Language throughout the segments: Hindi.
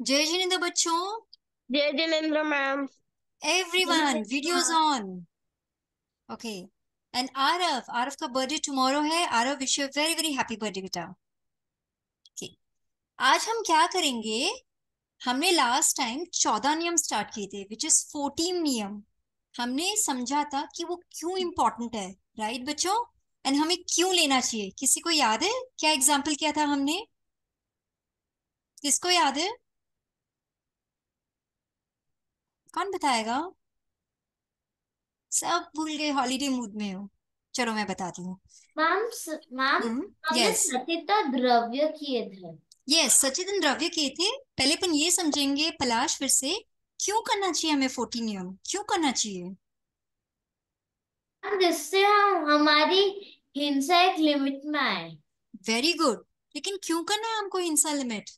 जय जिनेंद्र बच्चों। जय Jinendra ma'am. Everyone videos on. Okay. And Aarav Aarav का बर्थडे टुमारो है। Aarav wish you very very happy birthday बेटा। ओके। आज हम क्या करेंगे? हमने लास्ट टाइम 14 नियम स्टार्ट किए थे विच इज 14 नियम। हमने समझा था कि वो क्यों इंपॉर्टेंट है। राइट बच्चों? एंड हमें क्यों लेना चाहिए? किसी को याद है क्या एग्जाम्पल किया था हमने? किसको याद है? कौन बताएगा? सब भूल गए, हॉलीडे मूड में हो। चलो मैं बताती हूँ। मैम हमने यस। सचित्र द्रव्य किए थे। यस, सचेतन द्रव्य किए थे। पहले अपन ये समझेंगे पलाश फिर से, क्यों करना चाहिए हमें 14 नियम, क्यों करना चाहिए? जिससे हमारी हिंसा एक लिमिट में आए। Very good. लेकिन क्यों करना है हमको हिंसा लिमिट?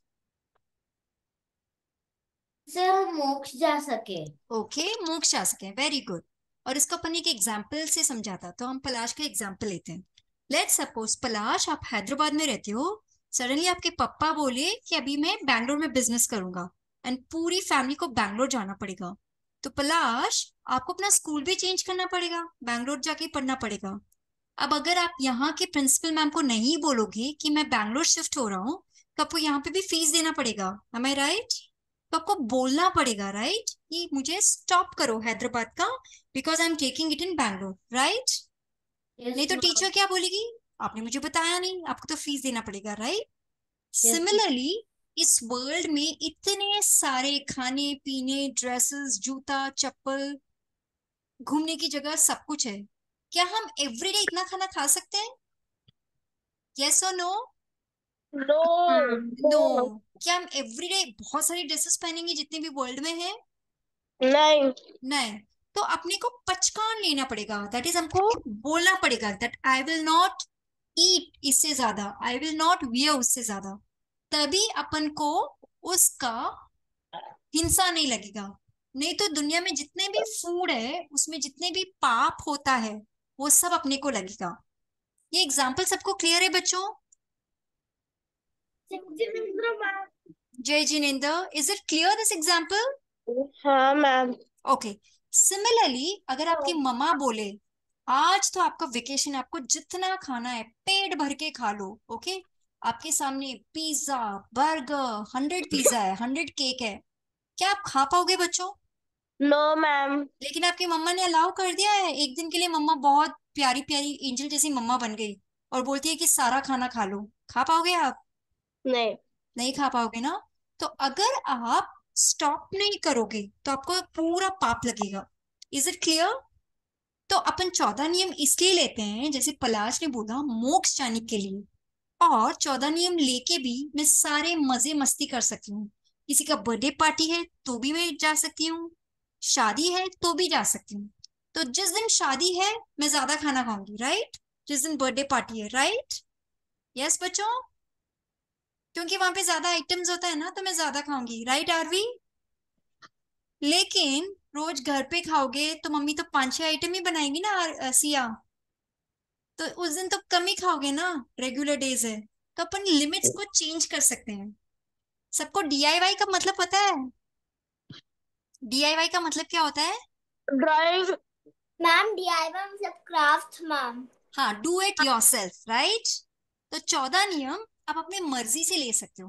जिससे हम मोक्ष जा सके। ओके, मोक्ष आ सके, वेरी गुड। और इसको अपन एक एग्जाम्पल से समझाता, तो हम पलाश का एग्जाम्पल लेते हैं। लेट्स सपोज पलाश आप हैदराबाद में रहते हो। सडनली आपके पापा बोले कि अभी मैं बैंगलोर में बिजनेस करूंगा एंड पूरी फैमिली को बैंगलोर जाना पड़ेगा। तो पलाश, आपको अपना स्कूल भी चेंज करना पड़ेगा, बैंगलोर जाके पढ़ना पड़ेगा। अब अगर आप यहाँ के प्रिंसिपल मैम को नहीं बोलोगे कि मैं बैंगलोर शिफ्ट हो रहा हूँ, तो आपको यहाँ पे भी फीस देना पड़ेगा। एम आई राइट? तो आपको बोलना पड़ेगा राइट कि मुझे स्टॉप करो हैदराबाद का, because I am taking it in Bangalore, right? Yes नहीं तो मैम। टीचर क्या बोलेगी? आपने मुझे बताया नहीं, आपको तो फीस देना पड़ेगा, राइट? यस। सिमिलरली, इस वर्ल्ड में इतने सारे खाने पीने, ड्रेसेस, जूता चप्पल, घूमने की जगह सब कुछ है। क्या हम एवरीडे इतना खाना खा सकते हैं? यस और नो? नो। नो। क्या हम एवरीडे बहुत सारी ड्रेसेस पहनेंगे जितने भी वर्ल्ड में है? नहीं। नहीं। तो अपने को पचकान लेना पड़ेगा, दैट इज हमको बोलना पड़ेगा that I will not eat इससे ज्यादा, आई विल नॉट वियर उससे ज्यादा। तभी अपन को उसका हिंसा नहीं लगेगा। नहीं तो दुनिया में जितने भी फूड है उसमें जितने भी पाप होता है वो सब अपने को लगेगा। ये एग्जाम्पल सबको क्लियर है बच्चों? जिनेन्द्र मैम। जय Jinendra, is it clear this example? हाँ मैम। ओके। सिमिलरली, अगर आपकी मम्मा बोले आज तो आपका वेकेशन है, आपको जितना खाना है पेट भर के खा लो, ओके? आपके सामने पिज्जा, बर्गर, 100 पिज्जा है, 100 केक है, क्या आप खा पाओगे बच्चों? No ma'am. लेकिन आपकी मम्मा ने अलाउ कर दिया है एक दिन के लिए, मम्मा बहुत प्यारी प्यारी एंजल जैसी मम्मा बन गई और बोलती है कि सारा खाना खा लो, खा पाओगे आप? नहीं। नहीं खा पाओगे ना? तो अगर आप स्टॉप नहीं करोगे तो आपको पूरा पाप लगेगा। Is it clear? तो अपन 14 नियम इसलिए लेते हैं, जैसे पलाश ने बोला, मोक्ष जाने के लिए। और 14 नियम लेके भी मैं सारे मजे मस्ती कर सकती हूँ। किसी का बर्थडे पार्टी है तो भी मैं जा सकती हूँ, शादी है तो भी जा सकती हूँ। तो जिस दिन शादी है मैं ज्यादा खाना खाऊंगी, राइट? जिस दिन बर्थडे पार्टी है, राइट? यस बच्चों? क्योंकि वहां पे ज्यादा आइटम्स होता है ना, तो मैं ज्यादा खाऊंगी, राइट आरवी? लेकिन रोज घर पे खाओगे तो मम्मी तो 5-6 आइटम ही बनाएंगी ना, सिया। तो उस दिन तो कम ही खाओगे ना, रेगुलर डेज है। तो अपन लिमिट्स को चेंज कर सकते हैं। सबको डीआईवाई का मतलब पता है? डीआईवाई का मतलब क्या होता है? ड्राइंग। मैम DIY मतलब क्राफ्ट मैम। हाँ, डू इट योरसेल्फ, राइट? तो 14 नियम आप अपनी मर्जी से ले सकते हो।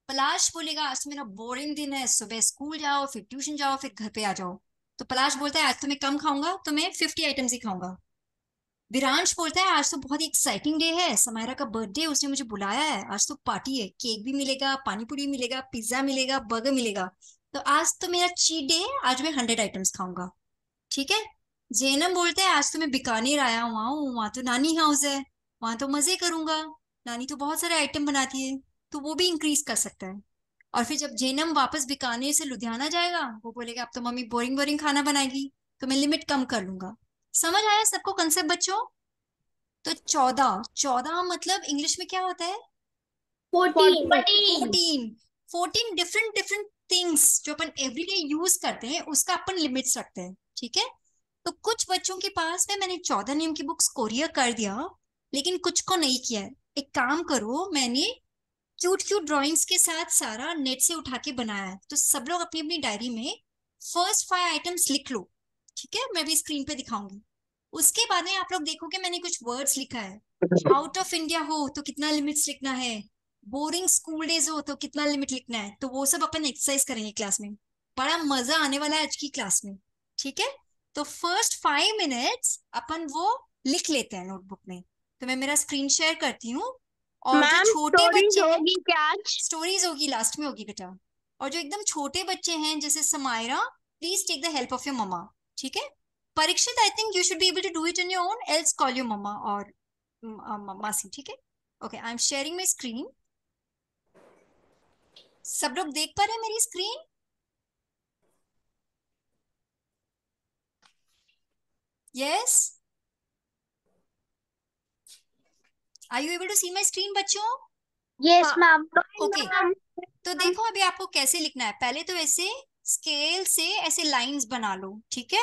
पलाश बोलेगा आज तो मेरा बोरिंग दिन है, सुबह स्कूल जाओ फिर ट्यूशन जाओ फिर घर पे आ जाओ। तो पलाश बोलता है आज तो मैं कम खाऊंगा, तो मैं 50 आइटम्स ही खाऊंगा। विरांश बोलता है आज तो बहुत ही एक्साइटिंग डे है, समायरा का बर्थडे, उसने मुझे बुलाया है, आज तो पार्टी है, केक भी मिलेगा, पानी पूरी मिलेगा, पिज्जा मिलेगा, बर्गर मिलेगा। तो आज तो मेरा चीट डे है, आज मैं 100 आइटम्स खाऊंगा। ठीक है। जैनम बोलते हैं आज तो मैं बीकानेर आया हुआ हूँ, वहां तो नानी हाउस है, वहां तो मजे करूंगा, नानी तो बहुत सारे आइटम बनाती है। तो वो भी इंक्रीज कर सकता है। और फिर जब जैनम वापस बीकानेर से लुधियाना जाएगा, वो बोलेगा अब तो मम्मी बोरिंग बोरिंग खाना बनाएगी, तो मैं लिमिट कम कर लूंगा। समझ आया सबको कंसेप्ट बच्चों? तो 14, 14 मतलब इंग्लिश में क्या होता है? 14। 14। 14 डिफरेंट डिफरेंट थिंग्स जो अपन एवरीडे यूज करते हैं उसका अपन लिमिट्स रखते हैं, ठीक है? तो कुछ बच्चों के पास में मैंने 14 नियम की बुक्स कोरियर कर दिया, लेकिन कुछ को नहीं किया है। एक काम करो, मैंने क्यूट क्यूट ड्राइंग्स के साथ सारा नेट से उठा के बनाया है। तो सब लोग अपनी अपनी डायरी में फर्स्ट 5 आइटम्स लिख लो, ठीक है? मैं भी स्क्रीन पे दिखाऊंगी। उसके बाद में आप लोग देखोगे मैंने कुछ वर्ड्स लिखा है। आउट ऑफ इंडिया हो तो कितना लिमिट्स लिखना है, बोरिंग स्कूल डेज हो तो कितना लिमिट लिखना है, तो वो सब अपन एक्सरसाइज करेंगे क्लास में। बड़ा मजा आने वाला है आज की क्लास में, ठीक है? तो फर्स्ट 5 मिनट्स अपन वो लिख लेते हैं नोटबुक में। तो मैं मेरा स्क्रीन शेयर करती हूँ। और जो मैम छोटे स्टोरीज बच्चे हैं, होगी क्या आज? स्टोरीज होगी, लास्ट में होगी बेटा। और जो एकदम छोटे बच्चे हैं जैसे Samaira, please take the help of your mamma, ठीक है? Parikshit, I think you should be able to do it in your own, else call your mamma और मासी, ठीक है? Okay, I am sharing my screen. सब लोग देख पा रहे हैं मेरी screen? Yes, are you able to see my screen बच्चों? Yes ma'am. ओके, तो देखो अभी आपको कैसे लिखना है। पहले तो ऐसे स्केल से ऐसे लाइंस बना लो, ठीक है?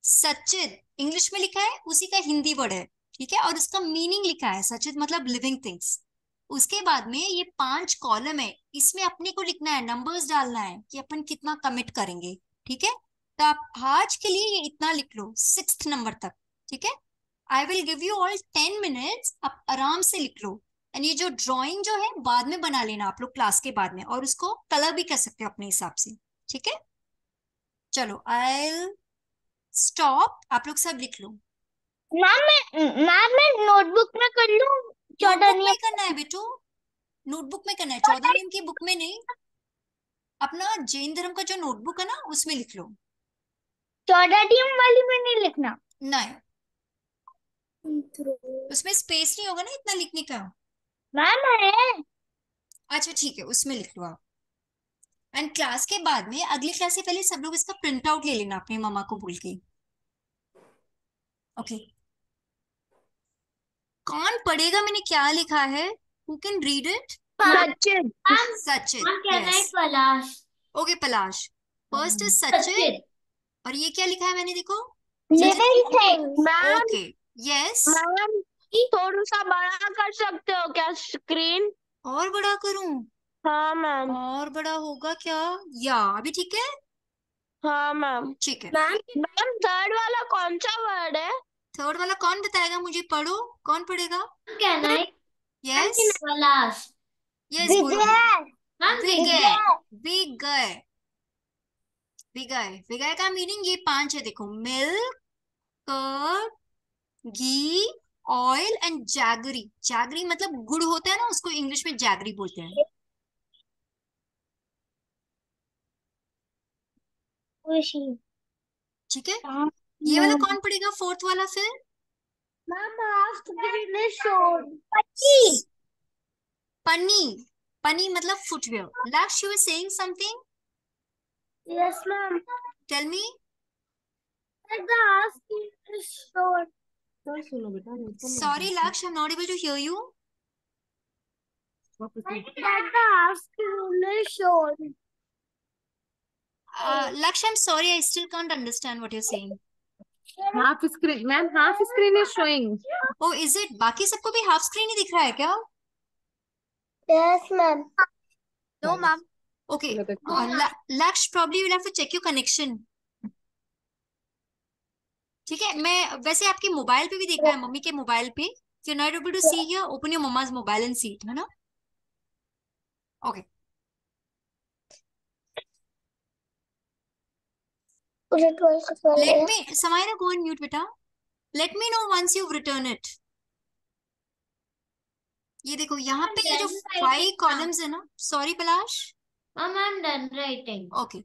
सचिद इंग्लिश में लिखा है, उसी का हिंदी वर्ड है, ठीक है? और उसका मीनिंग लिखा है, सचिद मतलब लिविंग थिंग्स। उसके बाद में ये 5 कॉलम है, इसमें अपने को लिखना है, नंबर्स डालना है कि अपन कितना कमिट करेंगे, ठीक है? तो आप आज के लिए ये इतना लिख लो 6th नंबर तक, ठीक है? I will give you all 10 minutes, आप आराम से लिख लो। एंड ये जो ड्राइंग जो है बाद में बना लेना आप लोग क्लास के बाद में, और उसको कलर भी कर सकते हो अपने हिसाब से, ठीक है? चलो, आई स्टॉप, आप लोग सब लिख लो। मैम मैं नोटबुक में कर लूं? नोटबुक में चौदह ही करना है बेटू, नोटबुक में करना है, 14 नियम की बुक में नहीं। अपना जैन धर्म का जो नोटबुक है ना उसमें लिख लो। 14 वाली में नहीं लिखना। नहीं, उसमें स्पेस नहीं होगा ना इतना लिखने का। मैम है। अच्छा ठीक है, उसमें लिख लो आप। एंड क्लास के बाद में, अगली क्लास से पहले सब लोग इसका प्रिंट आउट ले लेना अपनी मम्मा को बोल के, ओके? कौन पढ़ेगा मैंने क्या लिखा है? Who can read it? Sachin. Ma'am Sachid, कहना है yes. Palash. Okay Palash, first is Sachid. Sachin. और ये क्या लिखा है मैंने, देखो? Sachid, living things. Ma'am okay, yes. Ma'am थोड़ा सा बड़ा कर सकते हो क्या स्क्रीन? और बड़ा करूं? हाँ मैम। और बड़ा होगा क्या? या अभी ठीक है? हाँ मैम। ठीक है। मैम मैम थर्ड वाला कौन सा वर्ड है? थर्ड वाला कौन बताएगा मुझे? पढ़ो, कौन पढ़ेगा? कहना है यस, पलाश। यस बोलो। मैम विगय, विगय, विगय, विगय का मीनिंग ये 5 है, देखो। Milk, curd, ghee, oil and jaggery. Jaggery मतलब गुड़ होता है ना, उसको इंग्लिश में जैगरी बोलते हैं, खुशी। ठीक है? ये वाला कौन पढ़ेगा, फोर्थ वाला फिर? मैम आफ्टर फिनिश शोर। पच्ची। पन्नी, पन्नी मतलब footwear. Lakshya, you are saying something, yes ma'am. Tell me. Let the ask finish short. Sorry Laksh, I'm not able to hear you. Let the ask finish short. Laksh, I'm sorry, I still can't understand what you're saying. Half screen ma'am, half screen is showing. Oh, is it? बाकी सबको भी हाफ स्क्रीन ही दिख रहा है क्या? Yes ma'am. No ma'am. Okay, Laksh, probably you'll have to check your connection. ठीक है, मैं वैसे आपके मोबाइल पे भी देख रहा है, मम्मी के मोबाइल पे। If you're not able to see here, open your mama's mobile and see it, है ना? Okay. Let me, Samaira, go on mute, beta. Let me know once you've written it. ये देखो यहाँ पे ये जो 5 कॉलम्स है ना, sorry Palash. Ma'am, I'm done writing. Okay,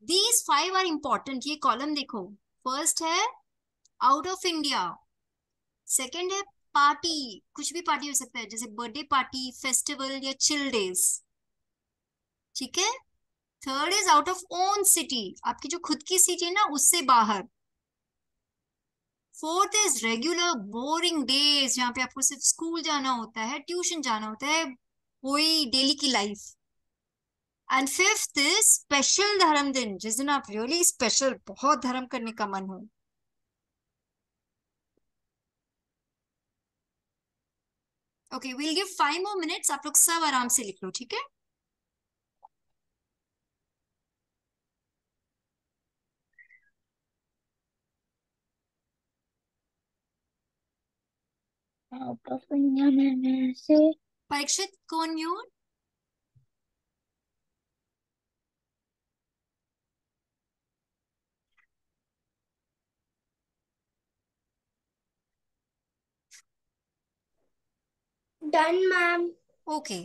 these 5 are important. ये कॉलम देखो, फर्स्ट है आउट ऑफ इंडिया, सेकंड है पार्टी, कुछ भी पार्टी हो सकता है जैसे बर्थडे पार्टी, फेस्टिवल या चिल डेज, ठीक है? Third is out of own city, आपकी जो खुद की सिटी है ना उससे बाहर। Fourth is regular boring days, जहाँ पे आपको सिर्फ स्कूल जाना होता है, ट्यूशन जाना होता है, वही डेली की life. And fifth is special धर्म दिन, जिस दिन आप रियली स्पेशल, बहुत धर्म करने का मन हो। Okay, will give 5 more minutes, आप लोग सब आराम से लिख लो, ठीक है? परीक्षित, कौन mute? Done, ma'am. Okay,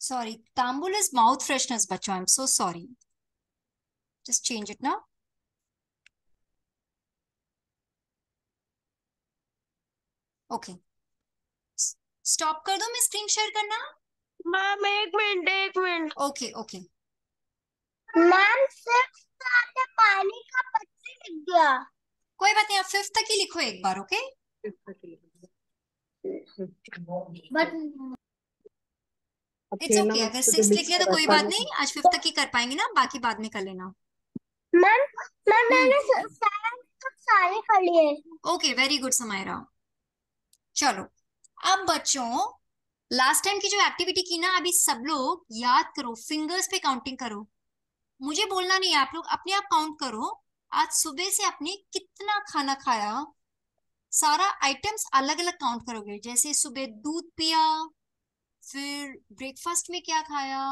sorry, तांबुल इज माउथ फ्रेशनर्स बच्चों, I am so sorry, just change it ना। ओके, स्टॉप कर दो, मैं स्क्रीन शेयर करना। मैम एक मिनट। ओके ओके, मैम सिर्फ साथ पानी का पत्ती लिख दिया। कोई बात नहीं, आप 5th तक ही लिखो एक बार, ओके? बट इट्स ओके, अगर 6th लिख लिया तो कोई बात नहीं, आज 5th तक ही कर पाएंगे ना, बाकी बाद में कर लेना। मैम मैम मैंने सारे कर लिए। Okay, very good Samaira. चलो, अब बच्चों, लास्ट टाइम की जो एक्टिविटी की ना, अभी सब लोग याद करो, फिंगर्स पे काउंटिंग करो, मुझे बोलना नहीं है, आप लोग अपने आप काउंट करो। आज सुबह से आपने कितना खाना खाया, सारा आइटम्स अलग अलग काउंट करोगे। जैसे सुबह दूध पिया, फिर ब्रेकफास्ट में क्या खाया,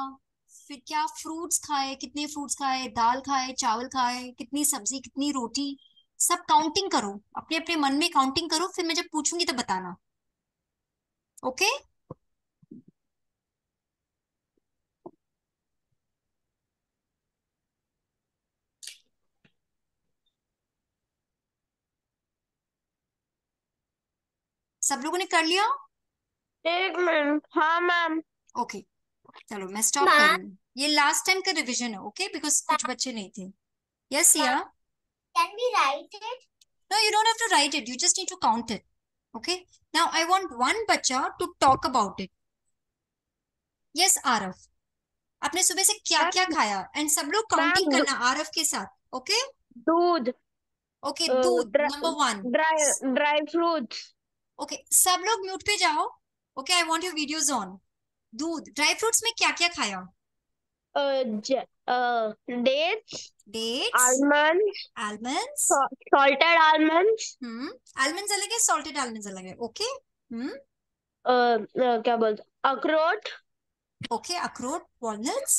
फिर क्या फ्रूट्स खाए, कितने फ्रूट्स खाए, दाल खाए, चावल खाए, कितनी सब्जी, कितनी रोटी, सब काउंटिंग करो, अपने अपने मन में काउंटिंग करो, फिर मैं जब पूछूंगी तो बताना, ओके? सब लोगों ने कर लिया? एक मिनट, हाँ मैम। ओके, चलो मैं स्टॉप कर रही हूँ, ये लास्ट टाइम का रिवीजन है, ओके? बिकॉज कुछ बच्चे नहीं थे। यस या can we write it? No, you don't have to write it, you just need to count it, okay? Now I want one बच्चा to talk about it. yes Aarav, आपने सुबह से क्या क्या खाया, एंड सब लोग काउंटिंग मैम करना आरव के साथ, ओके? दूध, ओके, दूध नंबर 1। ड्राई फ्रूट्स, ओके, सब लोग म्यूट पे जाओ, okay? I want your videos on. दूध, ड्राई फ्रूट्स में क्या क्या खाया? Dates, dates, almonds, almonds, salted almonds, almonds अलग है, सॉल्टेड आलमंड्स अलग है, ओके? क्या बोलते, अखरोट, ओके, अखरोट, वॉलनट्स,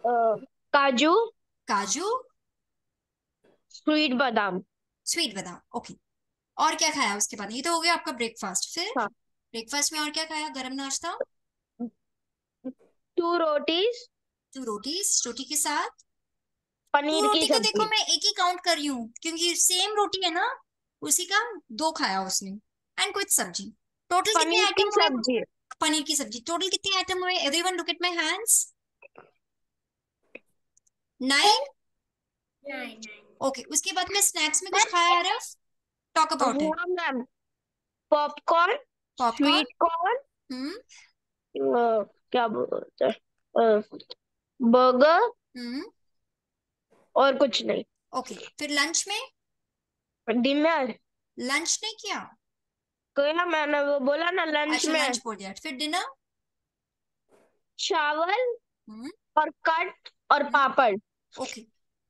काजू, काजू, स्वीट बादाम। स्वीट बादाम, ओके। और क्या खाया उसके बाद? ये तो हो गया आपका ब्रेकफास्ट। फिर हाँ, ब्रेकफास्ट में और क्या खाया? गरम नाश्ता, 2 रोटीज, 2 रोटीज, रोटी के साथ? 2 पनीर की रोटी तो देखो सब्जी। मैं एक ही काउंट कर रही हूँ, क्योंकि सेम रोटी है ना, उसी का 2 खाया उसने, एंड कुछ सब्जी। टोटल कितने पनीर की आइटम हुए? सब्जी, पनीर की सब्जी। टोटल कितने आइटम हुए? Everyone look at my hands. 9। नहीं ओके, उसके बाद में स्नैक्स में कुछ खाया आरफ? Talk about it. हाँ ma'am, popcorn, popcorn, sweet corn, hmm क्या बोलते हैं, बर्गर, हम्म और कुछ नहीं। ओके, फिर लंच में? डिनर लंच नहीं किया? क्या, मैंने वो बोला ना लंच अच्छा, में, लंच बोल दिया। फिर डिनर? चावल हम्म और कट और पापड़। ओके,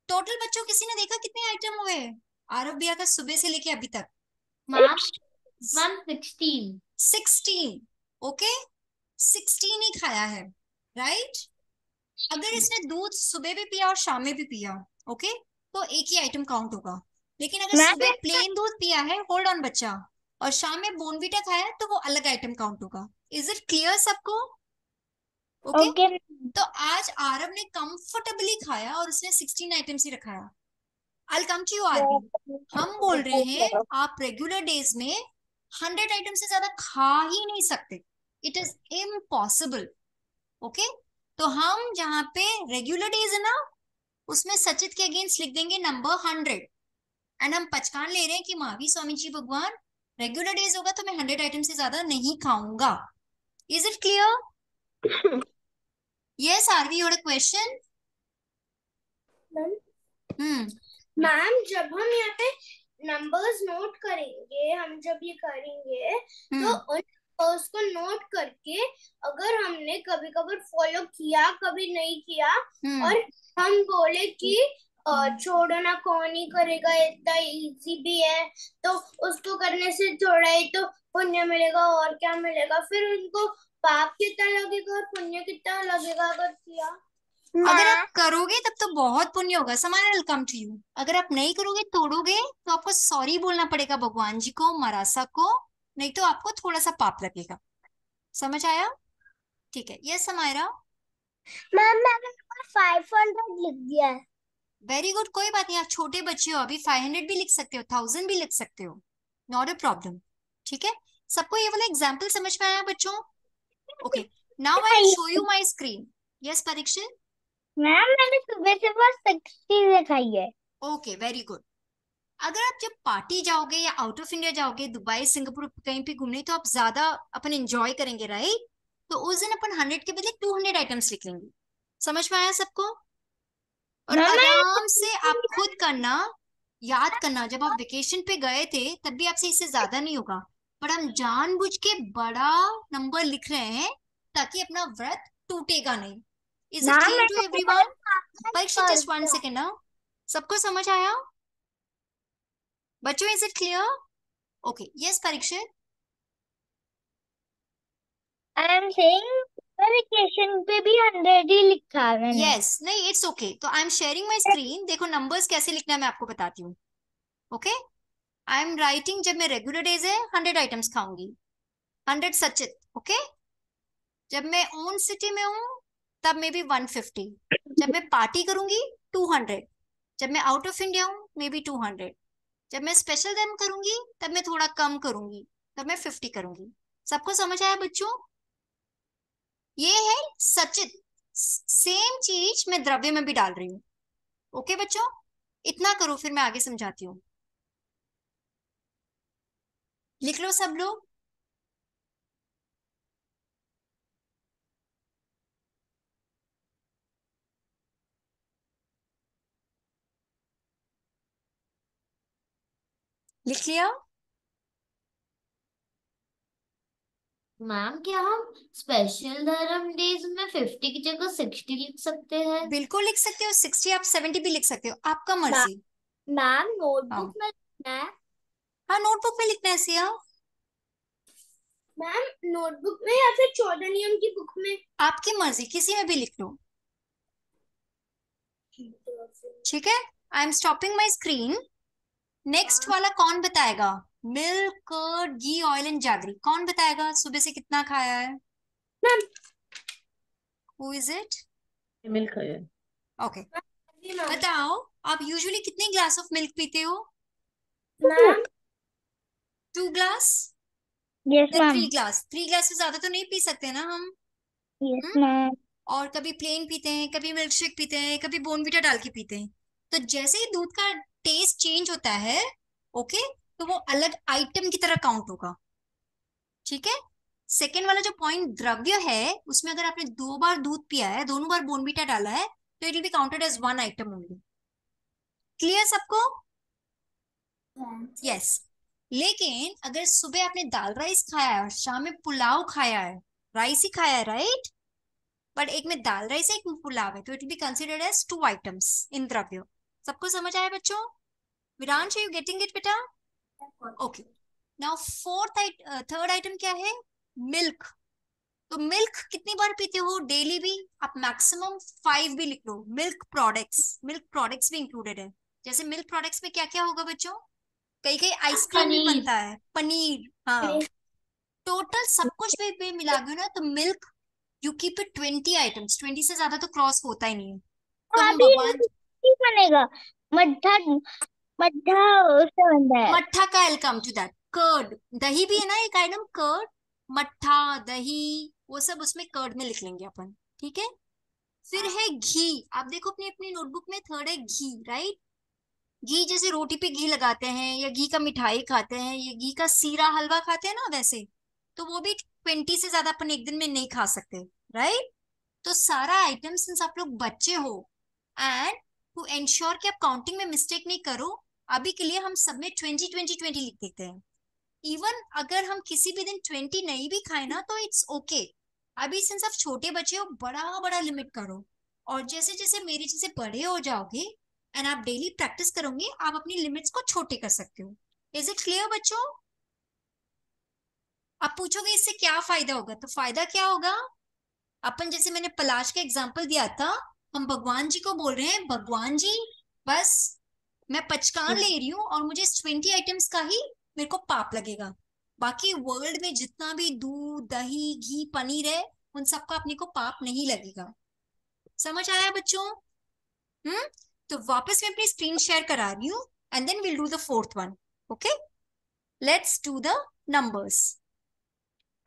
टोटल बच्चों किसी ने देखा कितने आइटम हुए आरव भैया का सुबह से लेके अभी तक? Ma'am ma'am 16। 16, ओके, 16 ही खाया है, राइट? अगर इसने दूध सुबह भी पिया और शाम में भी पिया, ओके, तो एक ही आइटम काउंट होगा। लेकिन अगर मैम सुबह प्लेन दूध पिया है, होल्ड ऑन बच्चा, और शाम में बोनवीटा खाया है, तो वो अलग आइटम काउंट होगा। इज इट क्लियर सबको? ओके, ओके तो आज आरव ने कंफर्टेबली खाया और उसने 16 आइटम्स ही रखाया। आई कम टू यू आरबी, हम बोल रहे हैं आप रेगुलर डेज में 100 आइटम से ज्यादा खा ही नहीं सकते, इट इज इम्पॉसिबल, ओके? तो हम जहाँ पे रेगुलर डेज है ना, उसमें सचित के अगेंस्ट लिख देंगे नंबर 100, एंड हम पचकान ले रहे हैं कि महावीर स्वामी जी भगवान, रेगुलर डेज होगा तो मैं 100 आइटम से ज्यादा नहीं खाऊंगा। Is it clear? Yes Aarvi, your question? Hmm ma'am जब हम यहाँ पे नंबर्स नोट करेंगे, हम जब ये करेंगे तो हम्म उन नंबर्स को नोट करके अगर हमने कभी कभी फॉलो किया, कभी नहीं किया, हम्म और हम बोले कि छोड़ो ना, कौन ही करेगा, इतना इजी भी है, तो उसको करने से थोड़ा ही तो पुण्य मिलेगा, और क्या मिलेगा, फिर उनको पाप कितना लगेगा और पुण्य कितना लगेगा अगर किया। अगर आप करोगे तब तो बहुत पुण्य होगा, समाना विल कम टू यू। अगर आप नहीं करोगे, तोड़ोगे, तो आपको सॉरी बोलना पड़ेगा भगवान जी को, मरासा को, नहीं तो आपको थोड़ा सा पाप लगेगा। समझ आया? ठीक है, यस समायरा। मैम मैंने 500 लिख दिया है। वेरी गुड, कोई बात नहीं, आप छोटे बच्चे हो, अभी 500 भी लिख सकते हो, 1000 भी लिख सकते हो, नॉट अ प्रॉब्लम। ठीक है, सबको ये वाला एग्जाम्पल समझ में आया बच्चों? Okay, now I will show you my screen. Yes Parikshit. Ma'am मैंने सुबह से बस 60 लिखाई है। Okay, very good. अगर आप जब पार्टी जाओगे या आउट ऑफ इंडिया जाओगे, दुबई सिंगापुर कहीं पे घूमने, तो आप ज्यादा अपन एंजॉय करेंगे, राइट? तो उस दिन अपन 100 के बदले 200 आइटम्स लिख लेंगे। समझ में आया सबको? और मैम आराम से आप खुद करना, याद करना, जब आप वेकेशन पे गए थे तब भी आपसे इससे ज्यादा नहीं होगा, पर हम जानबूझ के बड़ा नंबर लिख रहे हैं ताकि अपना व्रत टूटेगा नहीं। Is it ma'am clear to मैंने एवरीवन? परीक्षित, कर जस्ट वन दिया। सेकेंड ना। सबको समझ आया बच्चों? Is it clear? Okay, yes Parikshit. I am saying variation पे भी 100 ही लिखा है मैंने। यस, नहीं इट्स ओके, तो आई एम शेयरिंग माई स्क्रीन। देखो नंबर्स कैसे लिखना है मैं आपको बताती हूँ। ओके, आई एम राइटिंग, जब मैं रेगुलर डेज है 100 आइटम्स खाऊंगी, 100 सचित। ओके, जब मैं ओन सिटी में हूँ तब मे बी 150, जब मैं पार्टी करूंगी 200, जब मैं आउट ऑफ इंडिया हूँ मे बी 200, जब मैं स्पेशल दिन करूंगी तब मैं थोड़ा कम करूंगी, तब मैं 50 करूंगी। सबको समझ आया बच्चों? ये है सचित। सेम चीज मैं द्रव्य में भी डाल रही हूँ। ओके बच्चों, इतना करो, फिर मैं आगे समझाती हूँ। लिख लो सब लोग। लिख लिया? मैम क्या हम स्पेशल धर्म डेज में 50 की जगह 60 लिख सकते हैं? बिल्कुल लिख सकते हो, 60 आप 70 भी लिख सकते हो, आपका मर्जी। मैम हाँ नोटबुक में लिखना है। हाँ, नोटबुक में लिखना है सिया। मैम नोटबुक में या फिर 14 नियम की बुक में? आपकी मर्जी, किसी में भी लिख लो। ठीक है, I am stopping my screen. Next वाला कौन बताएगा? Milk, curd, ghee, oil and jaggery, कौन बताएगा सुबह से कितना खाया है? Ma'am who is it? Milk है। ओके, बताओ, आप यूजुअली कितने ग्लास ऑफ मिल्क पीते हो? मैम 2 ग्लास यस या मैम 3 ग्लास? 3 ग्लास से ज्यादा तो नहीं पी सकते ना हम। Yes hmm ma'am. और कभी प्लेन पीते हैं, कभी मिल्क शेक पीते हैं, कभी बोर्नवीटा डाल के पीते हैं। तो जैसे ही दूध का टेस्ट चेंज होता है, ओके, तो वो अलग आइटम की तरह काउंट होगा। ठीक है, सेकेंड वाला जो पॉइंट द्रव्य है, उसमें अगर आपने 2 बार दूध पिया है, दोनों बार बोर्नवीटा डाला है, तो it will be counted as 1 item only. Clear सबको? यस। लेकिन अगर सुबह आपने दाल राइस खाया है और शाम में पुलाव खाया है, राइस ही खाया है, राइट? बट एक में दाल राइस है, एक में पुलाव है, तो it will be considered as 2 items in द्रव्य। सबको समझ आया बच्चों? विरांश, यू गेटिंग इट बेटा? ओके, नाउ थर्ड आइटम क्या है? मिल्क। तो मिल्क कितनी बार पीते हो डेली भी? आप मैक्सिमम 5 भी लिख लो। मिल्क प्रोडक्ट्स भी इंक्लूडेड है। जैसे मिल्क प्रोडक्ट्स में क्या क्या होगा बच्चों? कई कई आइसक्रीम भी पनीर। बनता है, पनीर, हाँ। टोटल सब कुछ भी मिला गया ना, तो milk you keep it 20 items, 20 से ज्यादा तो क्रॉस होता ही नहीं है। तो हम अभी भगवान, नहीं बनेगा। मट्ठा मट्ठा उससे बनता है। मट्ठा का आई कम टू दैट। कर्ड, दही भी है ना एक आइटम, कर्ड, मट्ठा, दही, वो सब उसमें कर्ड में लिख लेंगे अपन। ठीक है, फिर है घी। आप देखो अपनी अपनी नोटबुक में, थर्ड है घी, राइट? घी जैसे रोटी पे घी लगाते हैं, या घी का मिठाई खाते हैं, या घी का सीरा हलवा खाते हैं ना, वैसे तो वो भी 20 से ज्यादा अपन एक दिन में नहीं खा सकते, राइट? तो सारा आइटम, सिंस आप लोग बच्चे हो, एंड टू एंश्योर कि आप काउंटिंग में मिस्टेक नहीं करो, अभी के लिए हम सब में 20 20 20 लिख देते हैं। इवन अगर हम किसी भी दिन 20 नहीं भी खाए ना तो इट्स ओके। अभी सिंस आप छोटे बच्चे हो, बड़ा बड़ा लिमिट करो। और जैसे जैसे मेरे जैसे बड़े हो जाओगे एंड आप डेली प्रैक्टिस करोगे, आप अपनी लिमिट्स को छोटे कर सकते हो। इज इट क्लियर बच्चों? आप पूछोगे इससे क्या फायदा होगा, तो फायदा क्या होगा? अपन जैसे मैंने पलाश का एग्जांपल दिया था, हम भगवान जी को बोल रहे हैं, भगवान जी बस मैं पचकान ले रही हूँ और मुझे इस 20 आइटम्स का ही मेरे को पाप लगेगा। बाकी वर्ल्ड में जितना भी दूध दही घी पनीर है उन सबका अपने को पाप नहीं लगेगा। समझ आया बच्चों? हम्म। तो वापस मैं अपनी स्क्रीन शेयर करा रही हूँ and then will do the fourth one. Okay, let's do the numbers.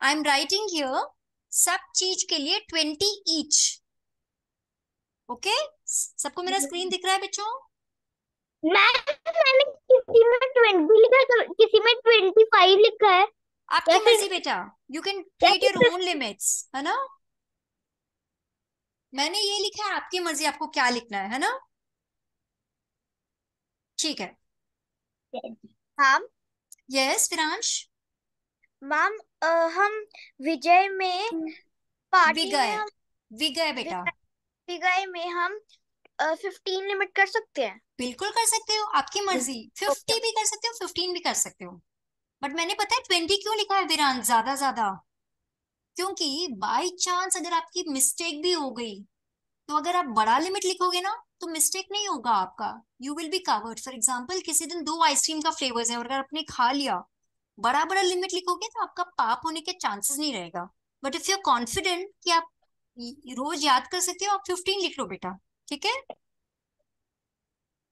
I am writing here सब चीज के लिए 20 ईच। ओके, सबको मेरा स्क्रीन दिख रहा है बच्चों? मैम मैंने किसी में 20 लिखा है तो किसी में 25 लिखा है, आपकी या मर्जी फिर बेटा, यू कैन या क्रिएट योर फिर ओन लिमिट्स, है ना? मैंने ये लिखा है, आपकी मर्जी आपको क्या लिखना है ना? ठीक है। हाँ यस विरांश। मैम, हम विजय में पार्टी में विगय, हम विगय बेटा। विजय में हम 15 लिमिट कर सकते हैं। बिल्कुल कर सकते हो, आपकी मर्जी। 50 भी कर सकते हो, 15 भी कर सकते हो। बट मैंने पता है 20 क्यों लिखा है विरांश ज्यादा ज्यादा? क्योंकि बाई चांस अगर आपकी मिस्टेक भी हो गई, तो अगर आप बड़ा लिमिट लिखोगे ना तो मिस्टेक नहीं होगा आपका, you will be covered. For example किसी दिन 2 आइसक्रीम का फ्लेवर्स है और अगर आपने खा लिया, बड़ा बड़ा लिमिट लिखोगे तो आपका पाप होने के चांसेस नहीं रहेगा। But if you are confident कि आप रोज याद कर सकते हो, आप 15 लिख लो बेटा। ठीक है,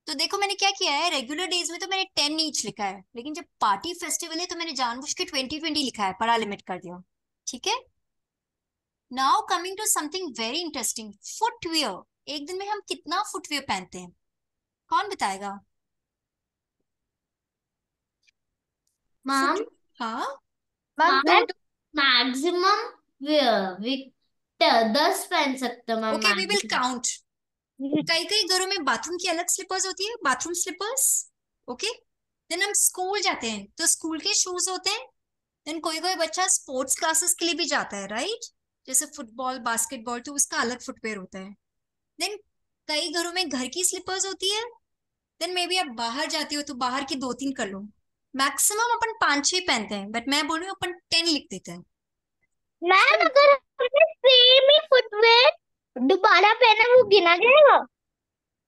तो देखो मैंने क्या किया है, रेगुलर डेज में तो मैंने 10 ईच लिखा है, लेकिन जब पार्टी फेस्टिवल है तो मैंने जानबूझ के 20 20 लिखा है, बड़ा लिमिट कर दिया। ठीक है, now coming to something very interesting, footwear. एक दिन में हम कितना फुटवियर पहनते हैं, कौन बताएगा? फुट मैम हाँ, मैम मैम मैक्सिमम वी 10 पहन सकते हैं ma'am okay we will maximum. Count. कई कई घरों में बाथरूम की अलग स्लीपर्स होती है, बाथरूम स्लीपर्स। ओके, देन हम स्कूल जाते हैं तो स्कूल के शूज होते हैं। देन कोई कोई बच्चा स्पोर्ट्स क्लासेस के लिए भी जाता है, राइट? जैसे फुटबॉल बास्केटबॉल, तो उसका अलग फुटवेयर होता है। देन कई घरों में घर की स्लीपर्स होती है। देन मे बी आप बाहर जाते हो तो बाहर की 2 3 कर लो। मैक्सिमम अपन 5 6 पहनते हैं, बट मैं बोल रही हूँ अपन 10 लिख देते हैं। मैम अगर हमने सेम ही फुटवेयर दोबारा पहना वो गिना जाएगा?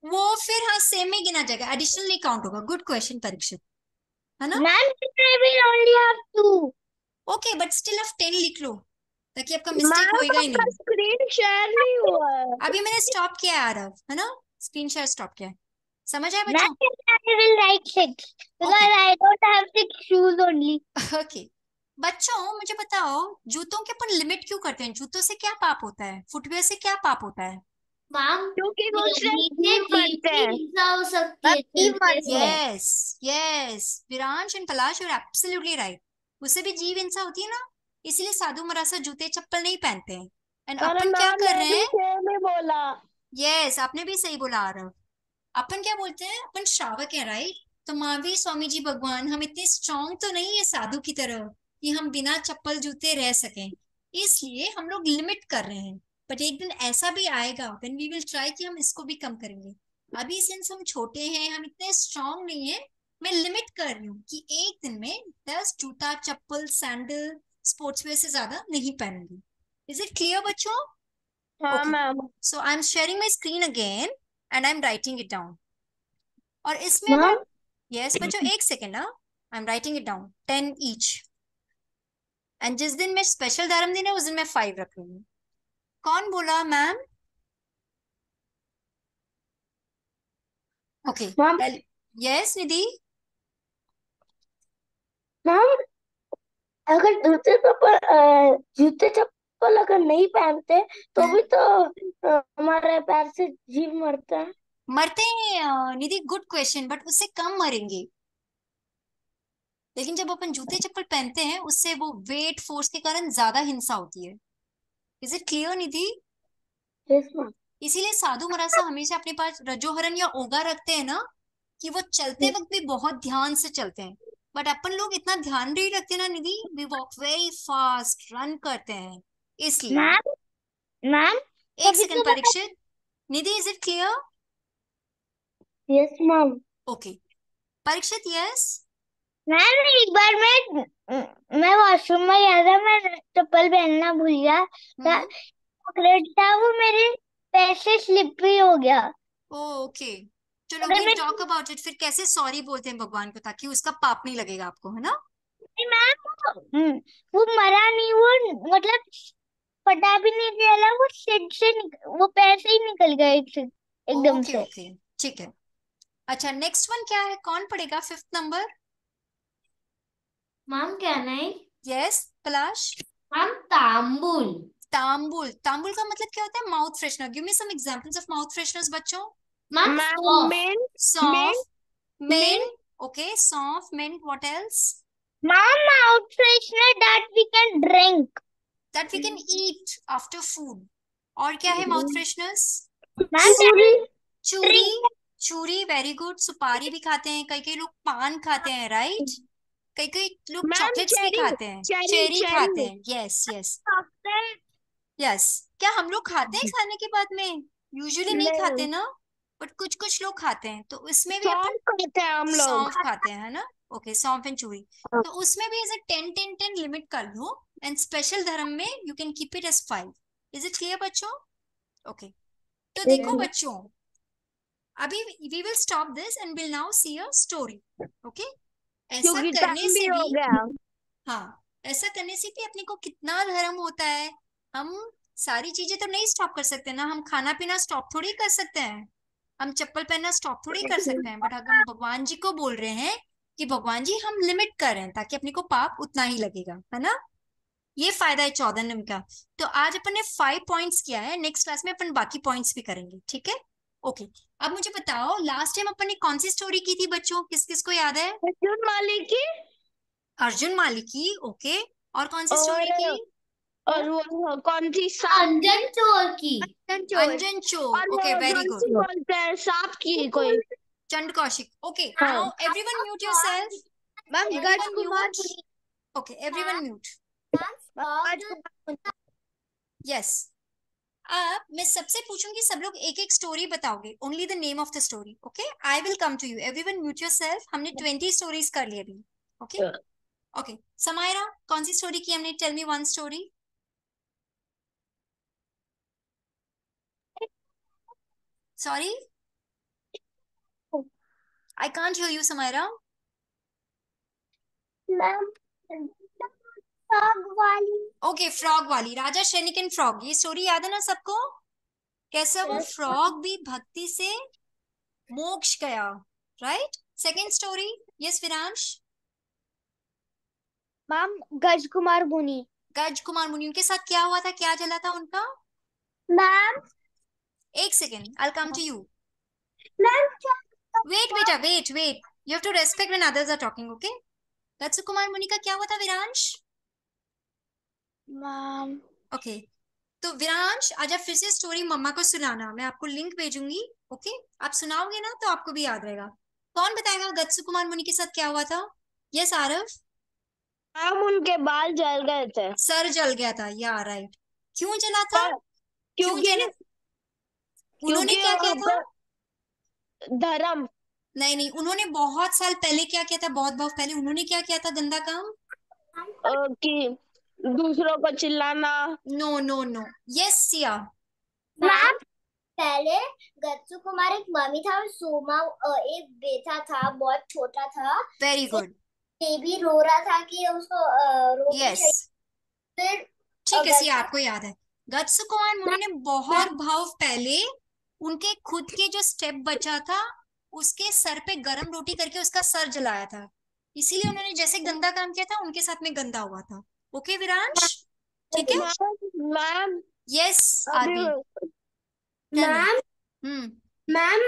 वो फिर हाँ सेम में गिना जाएगा, एडिशनल नहीं काउंट होगा। गुड क्वेश्चन परीक्षित, है ना? Ma'am I will only have 2। Okay but still आप 10 लिख लो ताकि आपका मिस्टेक मैम होएगा ही आपका नहीं। स्क्रीन शेयर नहीं हुआ है। अभी मैंने स्टॉप किया है आरव, है ना? स्क्रीन शेयर स्टॉप किया है। समझ आया बच्चों? Ma'am I will write 6 okay because I don't have 6 shoes only। Okay, बच्चों मुझे बताओ, जूतों के अपन लिमिट क्यों करते हैं? जूतों से क्या पाप होता है, फुटवेयर से क्या पाप होता है? मैम क्योंकि वो उससे नीचे जीव जीप मरते की हैं। हिंसा हो सकती मैम है जीव चलते मरते हैं। समय। Yes yes Viransh and Palash, you are absolutely right. उससे भी जीव हिंसा होती है ना, इसीलिए साधु महाराज जूते चप्पल नहीं पहनते हैं। एंड अरे अपन क्या मैम कर मैं रहे भी हैं? सेम ही बोला। यस आपने भी सही बोला आरव। अपन क्या बोलते हैं, अपन श्रावक है, राइट? तो महावीर स्वामी जी भगवान, हम इतने स्ट्रांग तो नहीं है साधु की तरह कि हम बिना चप्पल जूते रह सकें, इसलिए हम लोग लिमिट कर रहे हैं। बट एक दिन ऐसा भी आएगा व्हेन वी विल ट्राई कि हम इसको भी कम करेंगे। अभी सिंस हम छोटे हैं, हम इतने स्ट्रांग नहीं है, मैं लिमिट कर रही हूँ कि एक दिन में 10 जूता चप्पल सैंडल स्पोर्ट्स वेयर से ज्यादा नहीं पहनूंगी। इज इट क्लियर बच्चों? हाँ okay, ma'am. So I am sharing my screen again and I am writing it down. और इसमें मैम अगर यस बच्चों एक सेकेंड ना, आई am writing it down 10 each. And जिस दिन मैं स्पेशल धर्म दिन है उस दिन मैं 5 रख लूंगी। कौन बोला मैम? ओके मैम यस निधि। मैम अगर जूते चप्पल अगर नहीं पहनते तो भी तो हमारे पैर से जीव मरता है। मरते हैं निधि, गुड क्वेश्चन, बट उससे कम मरेंगे। लेकिन जब अपन जूते चप्पल पहनते हैं उससे वो वेट फोर्स के कारण ज्यादा हिंसा होती है। Is it clear Nidhi? Yes ma'am. इसीलिए साधु महाराज हमेशा अपने पास रजोहरण या ओगा रखते हैं ना, कि वो चलते वक्त भी बहुत ध्यान से चलते हैं, बट अपन लोग इतना ध्यान नहीं रखते ना Nidhi, we walk very fast, run करते हैं इसलिए। मैम मैम एक कभी सेकंड कभार। Parikshit, Nidhi is it clear? Yes ma'am. Okay Parikshit, yes. Ma'am एक बार मैं वॉशरूम में गया था, मैं चप्पल पहनना भूल गया था। चॉकलेट था, वो मेरे पैर से स्लिप भी हो गया। ओके चलो अगर विल मैं टॉक अबाउट इट। फिर कैसे सॉरी बोलते हैं भगवान को ताकि उसका पाप नहीं लगेगा आपको, है ना? मैम वो मरा नहीं, वो मतलब फटा भी नहीं चला, वो सिर से वो पैर से ही निकल गया एकदम ओके से। ओके ठीक है। अच्छा नेक्स्ट वन क्या है, कौन पढ़ेगा? 5th number. मैम क्या नहीं? यस पलाश। मैम तांबुल। तांबुल, तांबुल का मतलब क्या होता है? Mouth freshener. Give me some examples of mouth fresheners बच्चों। मैम मैम सौंफ। मिंट सौंफ, मिंट मिंट, ओके सौंफ, mint, what else? Ma'am mouth freshener that we can drink. That we can eat after food. और क्या है माउथ फ्रेशनर्स? मैम चूरी, चूरी वेरी गुड। सुपारी भी खाते हैं, कई कई लोग पान खाते हैं, राइट? कई कई लोग मैम चॉकलेट्स भी चेरी खाते हैं, चेरी चेरी खाते चेरी हैं, यस यस यस। क्या हम लोग खाते हैं खाने के बाद में? यूजुअली नहीं खाते नहीं, ना, बट कुछ कुछ लोग खाते हैं, तो इसमें भी अपन सौंफ खाते हैं हम लोग। सौंफ खाते हैं, है ना? ओके सौंफ एंड चूरी। तो उसमें भी ऐसे 10 10 10 लिमिट कर लो, एंड स्पेशल धर्म में you can keep it as 5। Is it clear बच्चों? ओके तो देखो बच्चों, अभी we will stop this and will now see a story. Okay ऐसा क्योंकि करने टाइम भी से हो भी, गया। हाँ ऐसा करने से भी अपने को कितना धर्म होता है। हम सारी चीजें तो नहीं स्टॉप कर सकते ना, हम खाना पीना स्टॉप थोड़ी कर सकते हैं, हम चप्पल पहनना स्टॉप थोड़ी कर सकते हैं, बट अगर हम भगवान जी को बोल रहे हैं कि भगवान जी हम लिमिट कर रहे हैं ताकि अपने को पाप उतना ही लगेगा, है ना? ये फायदा है 14 नियम का। तो आज अपन ने 5 पॉइंट्स किया है, नेक्स्ट क्लास में अपन बाकी पॉइंट्स भी करेंगे, ठीक है? ओके अब मुझे बताओ लास्ट टाइम अपन ने कौन सी स्टोरी की थी बच्चों, किस किस को याद है? अर्जुन मालिक की अर्जुन मालिक की, ओके। और कौन सी स्टोरी और की? और वो कौन सी सांप अंजन चोर की। चोर। अंजन चोर, और वो ओके वेरी कौन गुड। सी बोलते हैं सांप की कोई। चंड कौशिक, ओके हाँ now everyone mute yourself, ma'am everyone mute, okay everyone mute, yes. अब मैं सबसे पूछूंगी, सब लोग एक एक स्टोरी बताओगे, only the name of the story, okay? I will come to you, everyone mute yourself. हमने 20 स्टोरीज कर ली अभी, ओके? ओके समायरा कौन सी स्टोरी की हमने? Tell me one story. Sorry I can't hear you Samaira. Ma'am frog वाली। ओके फ्रॉग वाली, राजा सैनिक एंड फ्रॉग, ये स्टोरी याद है ना सबको? कैसा वो फ्रॉग भी भक्ति से मोक्ष गया, right? Second story, yes Viransh. Ma'am Gaj Kumar मुनि। गज कुमार मुनि, उनके साथ क्या हुआ था, क्या चला था उनका? मैम एक second I come to you. Ma'am wait बेटा wait wait, you have to respect when others are talking, okay? Gaj Kumar मुनि का क्या हुआ था विरांश? मैम ओके तो विरांश आज आप फिर से स्टोरी मम्मा को सुनाना, मैं आपको लिंक भेजूंगी, ओके? आप सुनाओगे ना तो आपको भी याद रहेगा। कौन बताएगा गत्सु कुमार मुनि के साथ क्या हुआ था? यस आरव। मैम उनके बाल जल गए थे। सर जल गया था, या राइट। क्यों जला था? क्यों क्योंकि जला? उन्होंने क्योंकि क्या किया था? धर्म नहीं नहीं, उन्होंने बहुत साल पहले क्या किया था, बहुत बहुत पहले उन्होंने क्या किया था गंदा काम? कि दूसरों को चिल्लाना। No no no, yes Siya. Ma'am पहले गत्सु कुमार एक मम्मी था और सोमा एक बेटा था, बहुत छोटा था। वेरी गुड, बेबी रो रहा था कि उसको रोटी यस चाहिए। फिर ठीक है सिया, गत्सु आपको याद है। गत्सु कुमार मुनि ने बहुत भाव पहले उनके खुद के जो स्टेप बचा था उसके सर पे गरम रोटी करके उसका सर जलाया था, इसीलिए उन्होंने जैसे गंदा काम किया था उनके साथ में गंदा हुआ था। ओके विरांश, ठीक है? मैम यस अभी Aarvi, tell me. Ma'am hmm, ma'am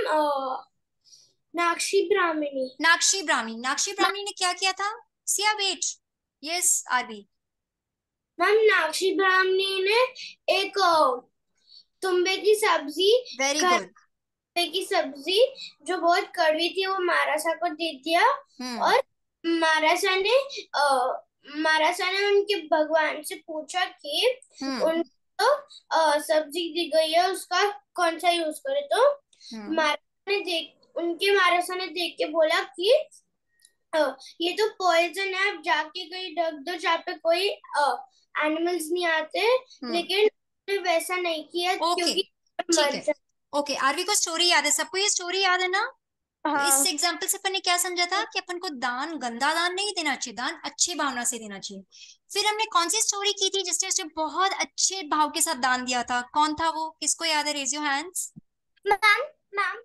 Nakshi Brahmani. Nakshi Brahmani, Nakshi Brahmani ने क्या किया था? Siya wait, yes Aarvi. Ma'am Nakshi Brahmani ने एक तुम्बे की सब्जी वेरी घर गुड, की सब्जी जो बहुत कड़वी थी वो मारासा को दे दिया और मारासा ने उनके भगवान से पूछा कि उनको सब्जी दी गई है उसका कौन सा यूज करे। तो मारासा ने देख के बोला कि ये तो पॉइजन है, आप जाके कहीं ढक दो जहाँ पे कोई एनिमल्स नहीं आते। लेकिन वैसा नहीं किया क्योंकि मर जाए। ओके, आरवी को स्टोरी याद है? सबको ये स्टोरी याद है ना? तो इस एग्जाम्पल से अपन ने क्या समझा था कि अपन को दान गंदा दान नहीं देना चाहिए, दान अच्छी भावना से देना चाहिए। फिर हमने कौन सी स्टोरी की थी जिसने उसने बहुत अच्छे भाव के साथ दान दिया था? कौन था वो? किसको याद है? Raise your hands. Ma'am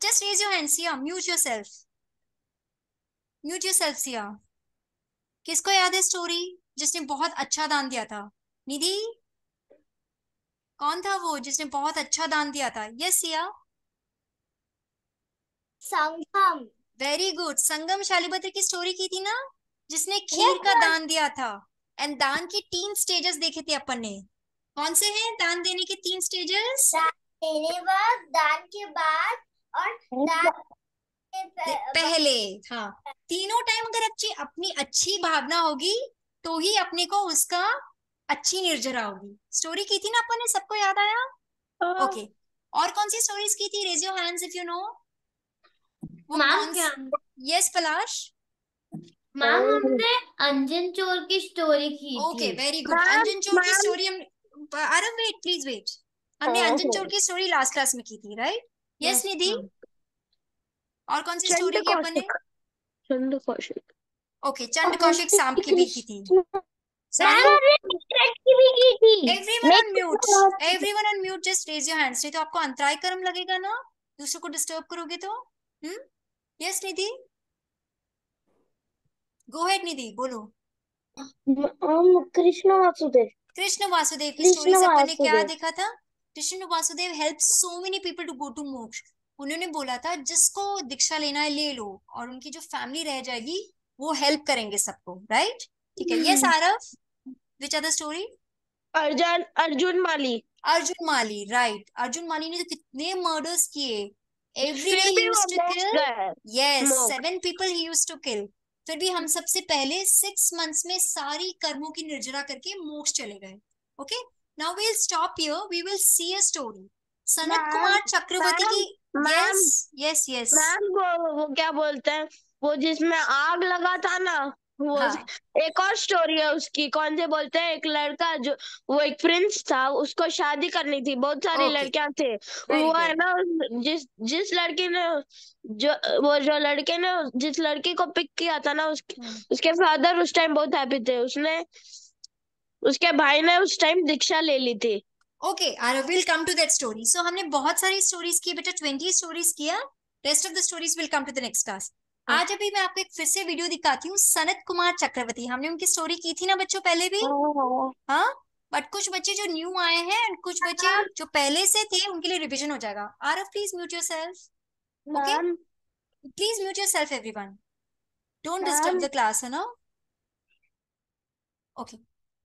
just raise your hands. Siya, mute yourself, mute yourself Siya. किसको याद है स्टोरी जिसने बहुत अच्छा दान दिया था? निधि, कौन था वो जिसने बहुत अच्छा दान दिया था? Yes Siya. Sangam. Very good. Sangam Shalibhadra की स्टोरी की थी ना, जिसने खीर का दान दिया था। एंड दान के 3 स्टेजेस देखे थे अपन ने। कौन से हैं दान देने के 3 स्टेजेस? दान के बाद और दान के पहले। हाँ, तीनों टाइम अगर अपनी अच्छी भावना होगी तो ही अपने को उसका अच्छी निर्जरा होगी। स्टोरी की थी ना अपन ने, सबको याद आया? ओके, और कौन सी स्टोरीज की थी? Raise your hands if you know. Yes Palash. Ma'am हमने अंजन चोर की स्टोरी की थी। Okay, very good. अंजन चोर की स्टोरी हम आरव वेट प्लीज वेट। हमने अंजन चोर की स्टोरी लास्ट क्लास में की थी, राइट? यस निधि। और कौन सी स्टोरी की अपन ने? चंद कौशिक। ओके, चंद कौशिक सांप की भी की थी। Everyone on mute, everyone on mute, just raise your hands. नहीं तो आपको अंतराय कर्म लगेगा ना, दूसरों को डिस्टर्ब करोगे तो। यस निधि, गो अहेड निधि, बोलो। कृष्ण वासुदेव। कृष्ण वासुदेव की स्टोरी से अपन ने क्या देखा था? Krishna Vasudev help so many people to go to moksha. उन्होंने बोला था जिसको दीक्षा लेना है ले लो, और उनकी जो फैमिली रह जाएगी वो हेल्प करेंगे सबको, राइट? ठीक है। Yes Aarav, which are the story? Arjun Mali. Arjun Mali, right. Arjun Mali ने तो कितने मर्डर्स किए। एवरी डे ही used to kill. Yes, 7 people ही यूज्ड टू किल। फिर भी हम सबसे पहले 6 मंथ्स में सारी कर्मों की निर्जरा करके मोक्ष चले गए। Okay, now we will stop here, we will see a story. Sanat Kumar Chakravarti की। Yes yes yes. मैम वो क्या बोलते हैं, वो जिसमें आग लगा था ना, वो एक और स्टोरी है उसकी। कौन से बोलते हैं, एक लड़का जो वो एक प्रिंस था, उसको शादी करनी थी, बहुत सारी लड़कियां थे। वो है ना, जिस लड़की ने जो लड़के ने जिस लड़की को पिक किया था ना, उसके फादर उस टाइम बहुत हैप्पी थे। उसके भाई ने उस टाइम दीक्षा ले ली थी। Okay, I will come to that story. So हमने बहुत सारी स्टोरीज की बेटा, 20 स्टोरीज किया। Rest of the stories will come to the next class. आज अभी मैं आपको एक फिर से वीडियो दिखाती हूँ। सनत कुमार चक्रवर्ती, हमने उनकी स्टोरी की थी ना बच्चों पहले भी। हाँ, बट कुछ बच्चे जो न्यू आए हैं और कुछ बच्चे जो पहले से थे, उनके लिए रिविजन हो जाएगा। Aarav please mute yourself. Okay, please mute yourself everyone, don't disturb the class, है ना? Okay,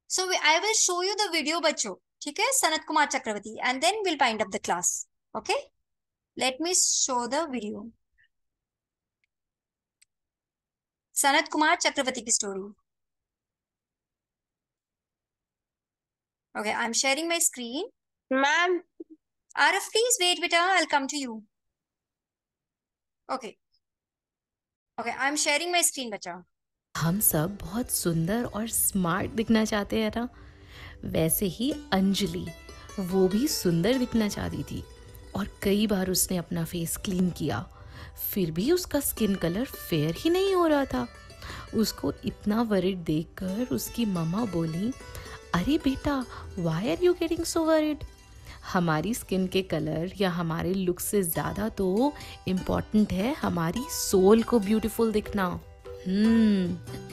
so I will show you the video बच्चों, ठीक है? Sanat Kumar Chakravarti, and then will wind up the class. Okay, let me show the video. Sanat Kumar Chakravarti की story. Okay, I am sharing my screen. Ma'am Aarav please wait बेटा, I will come to you. Okay okay, I am sharing my screen बच्चा। हम सब बहुत सुंदर और स्मार्ट दिखना चाहते हैं ना, वैसे ही अंजलि वो भी सुंदर दिखना चाहती थी, और कई बार उसने अपना फेस क्लीन किया, फिर भी उसका स्किन कलर फेयर ही नहीं हो रहा था। उसको इतना वरिड देखकर उसकी मम्मा बोली, अरे बेटा, why are you getting so worried? हमारी स्किन के कलर या हमारे लुक से ज़्यादा तो इम्पॉर्टेंट है हमारी सोल को ब्यूटीफुल दिखना।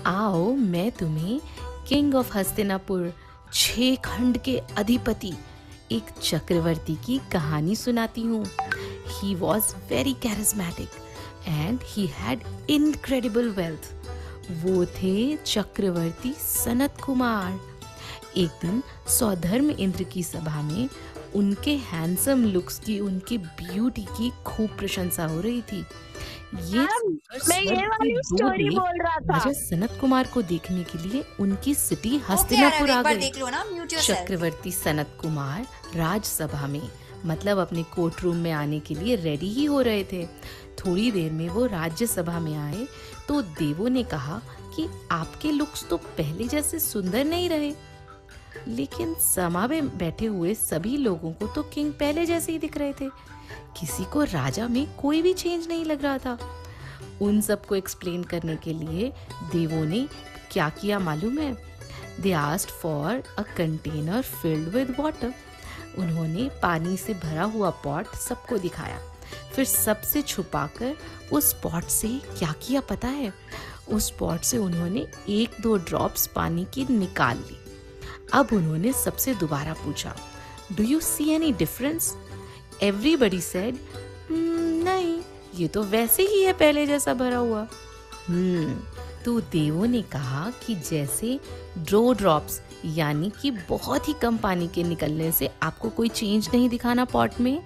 आओ मैं तुम्हें किंग ऑफ हस्तिनापुर 6 खंड के अधिपति एक चक्रवर्ती की कहानी सुनाती हूँ। He was very charismatic and he had incredible wealth. वो थे चक्रवर्ती सनत कुमार। एक दिन सौधर्म इंद्र की सभा में उनके हैंडसम लुक्स की, उनके ब्यूटी की खूब प्रशंसा हो रही थी। ये सुनकर मैं ये स्वर्ग के वाली दो स्टोरी देव बोल रहा था। राजा सनत कुमार को देखने के लिए उनकी सिटी ओके हस्तिनापुर आ एक बार गए। देख लो ना, म्यूट योरसेल्फ। चक्रवर्ती सनत कुमार राजसभा में, मतलब अपने कोर्ट रूम में आने के लिए रेडी ही हो रहे थे। थोड़ी देर में वो राज्यसभा में आए तो देवों ने कहा कि आपके लुक्स तो पहले जैसे सुंदर नहीं रहे, लेकिन सभा में बैठे हुए सभी लोगों को तो किंग पहले जैसे ही दिख रहे थे। किसी को राजा में कोई भी चेंज नहीं लग रहा था। उन सबको एक्सप्लेन करने के लिए देवों ने क्या किया मालूम है? They asked for a container filled with water. उन्होंने पानी से भरा हुआ पॉट सबको दिखाया, फिर सबसे छुपाकर उस पॉट से क्या किया पता है? उस पॉट से उन्होंने 1-2 ड्रॉप्स पानी की निकाल ली। अब उन्होंने सबसे दोबारा पूछा, do you see any difference? Everybody said, नहीं, ये तो वैसे ही है पहले जैसा भरा हुआ। तो देवों ने कहा कि जैसे ड्रॉप्स यानी कि बहुत ही कम पानी के निकलने से आपको कोई चेंज नहीं दिखाना पॉट में,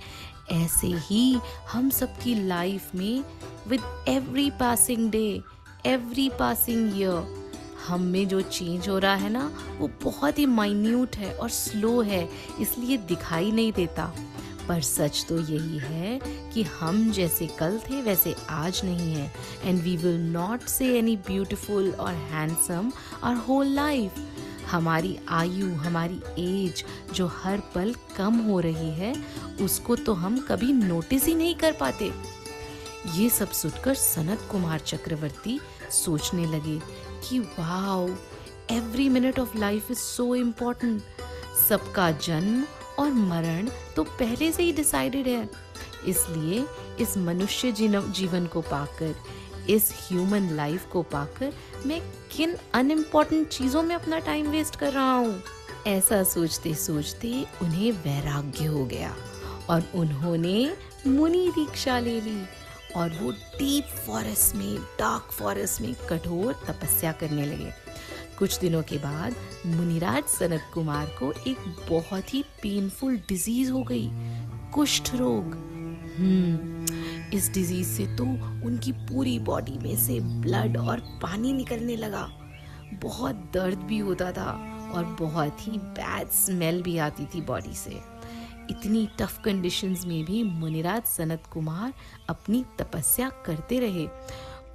ऐसे ही हम सबकी लाइफ में with every passing day, every passing year, हम में जो चेंज हो रहा है ना, वो बहुत ही माइन्यूट है और स्लो है, इसलिए दिखाई नहीं देता। पर सच तो यही है कि हम जैसे कल थे वैसे आज नहीं है, एंड वी विल नॉट से एनी ब्यूटीफुल और हैंडसम आवर होल लाइफ। हमारी आयु, हमारी एज जो हर पल कम हो रही है, उसको तो हम कभी नोटिस ही नहीं कर पाते। ये सब सुनकर सनत कुमार चक्रवर्ती सोचने लगे कि wow, every minute of life is so important. सबका जन्म और मरण तो पहले से ही डिसाइडेड है, इसलिए इस मनुष्य जीवन को पाकर, इस ह्यूमन लाइफ को पाकर मैं किन अनइम्पोर्टेंट चीज़ों में अपना टाइम वेस्ट कर रहा हूँ। ऐसा सोचते सोचते उन्हें वैराग्य हो गया और उन्होंने मुनि दीक्षा ले ली और वो डीप फॉरेस्ट में, डार्क फॉरेस्ट में कठोर तपस्या करने लगे। कुछ दिनों के बाद मुनिराज सनत कुमार को एक बहुत ही पेनफुल डिजीज हो गई, कुष्ठ रोग। इस डिजीज से तो उनकी पूरी बॉडी में से ब्लड और पानी निकलने लगा। बहुत दर्द भी होता था और बहुत ही बैड स्मेल भी आती थी बॉडी से। इतनी टफ कंडीशंस में भी मुनिराज सनत कुमार अपनी तपस्या करते रहे।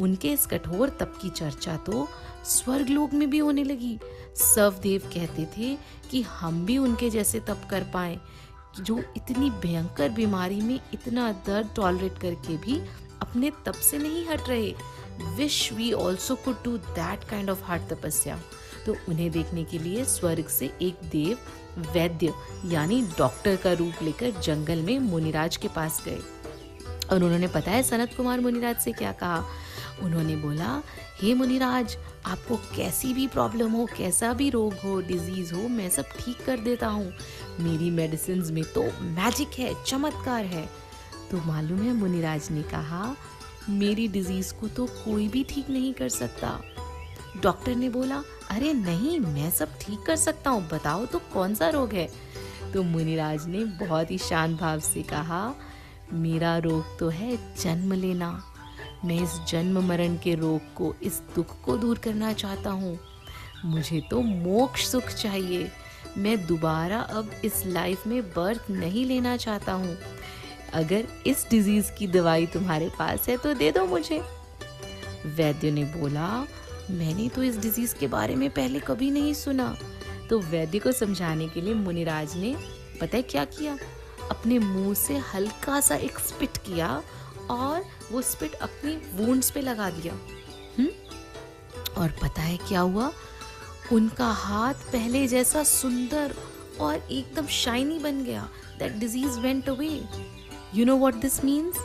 उनके इस कठोर तप की चर्चा तो स्वर्गलोक में भी होने लगी। सर्वदेव कहते थे कि हम भी उनके जैसे तप कर पाएं, जो इतनी भयंकर बीमारी में इतना दर्द टॉलरेट करके भी अपने तप से नहीं हट रहे। Wish we also could do that kind of hard tapasya. तो उन्हें देखने के लिए स्वर्ग से एक देव वैद्य यानी डॉक्टर का रूप लेकर जंगल में मुनिराज के पास गए। और उन्होंने पता है सनत कुमार मुनिराज से क्या कहा? उन्होंने बोला, हे मुनिराज, आपको कैसी भी प्रॉब्लम हो, कैसा भी रोग हो, डिजीज हो, मैं सब ठीक कर देता हूँ। मेरी मेडिसिन्स में तो मैजिक है, चमत्कार है। तो मालूम है मुनिराज ने कहा, मेरी डिजीज को तो कोई भी ठीक नहीं कर सकता। डॉक्टर ने बोला, अरे नहीं, मैं सब ठीक कर सकता हूँ, बताओ तो कौन सा रोग है? तो मुनिराज ने बहुत ही शांत भाव से कहा, मेरा रोग तो है जन्म लेना। मैं इस जन्म मरण के रोग को, इस दुख को दूर करना चाहता हूँ। मुझे तो मोक्ष सुख चाहिए। मैं दोबारा अब इस लाइफ में बर्थ नहीं लेना चाहता हूँ। अगर इस डिजीज की दवाई तुम्हारे पास है तो दे दो मुझे। वैद्य ने बोला, मैंने तो इस डिजीज के बारे में पहले कभी नहीं सुना। तो वैद्य को समझाने के लिए मुनिराज ने पता है क्या किया? अपने मुंह से हल्का सा एक स्पिट किया और वो स्पिट अपनी वुंड्स पे लगा दिया। और पता है क्या हुआ? उनका हाथ पहले जैसा सुंदर और एकदम शाइनी बन गया। That disease went away. You know what this means?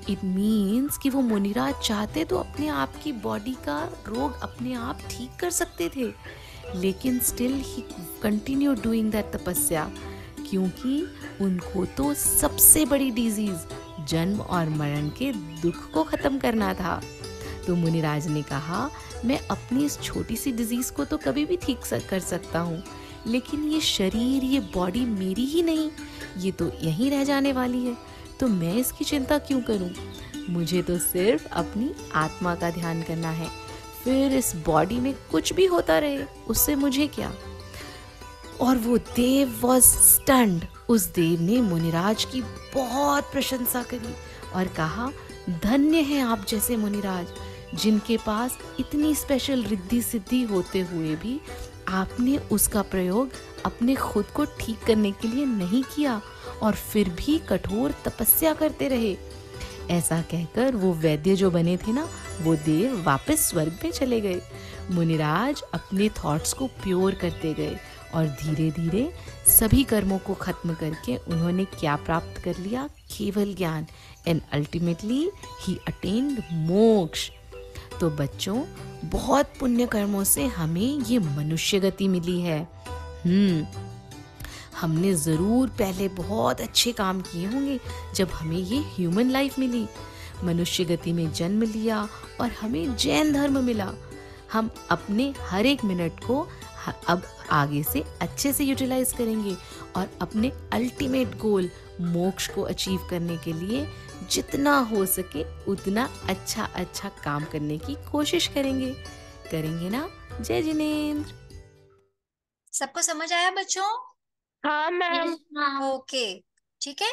It means कि वो मुनिराज चाहते तो अपने आप की बॉडी का रोग अपने आप ठीक कर सकते थे, लेकिन still he continued doing that तपस्या, क्योंकि उनको तो सबसे बड़ी डिजीज जन्म और मरण के दुख को खत्म करना था। तो मुनिराज ने कहा, मैं अपनी इस छोटी सी डिजीज को तो कभी भी ठीक कर सकता हूँ, लेकिन ये शरीर, ये बॉडी मेरी ही नहीं, ये तो यहीं रह जाने वाली है, तो मैं इसकी चिंता क्यों करूं? मुझे तो सिर्फ अपनी आत्मा का ध्यान करना है, फिर इस बॉडी में कुछ भी होता रहे, उससे मुझे क्या। और वो देव वॉज स्टन्ड। उस देव ने मुनिराज की बहुत प्रशंसा करी और कहा, धन्य हैं आप जैसे मुनिराज, जिनके पास इतनी स्पेशल रिद्धि सिद्धि होते हुए भी आपने उसका प्रयोग अपने खुद को ठीक करने के लिए नहीं किया और फिर भी कठोर तपस्या करते रहे। ऐसा कहकर वो वैद्य जो बने थे ना, वो देव वापस स्वर्ग में चले गए। मुनिराज अपने थॉट्स को प्योर करते गए और धीरे धीरे सभी कर्मों को खत्म करके उन्होंने क्या प्राप्त कर लिया? केवल ज्ञान। एंड अल्टीमेटली ही अटेन्ड मोक्ष। तो बच्चों, बहुत पुण्य कर्मों से हमें ये मनुष्य गति मिली है। हमने ज़रूर पहले बहुत अच्छे काम किए होंगे जब हमें ये ह्यूमन लाइफ मिली, मनुष्य गति में जन्म लिया और हमें जैन धर्म मिला। हम अपने हर एक मिनट को अब आगे से अच्छे से यूटिलाइज करेंगे और अपने अल्टीमेट गोल मोक्ष को अचीव करने के लिए जितना हो सके उतना अच्छा अच्छा काम करने की कोशिश करेंगे ना? जय जिनेंद्र। सबको समझ आया बच्चों? हाँ मैम। ओके, ठीक है।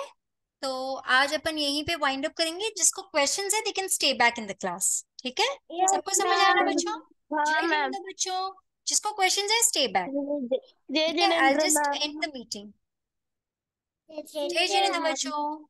तो आज अपन यहीं पे वाइंड अप करेंगे। जिसको क्वेश्चंस है they can stay back in the class, ठीक है? सबको समझ आया ना बच्चों? हाँ जय मैम। हिंद बच्चों। जिसको क्वेश्चंस है स्टे बैक, जय ठीक है? आई Jinendra just ma'am. And the meeting. जय जिनेंद्र बच्चों।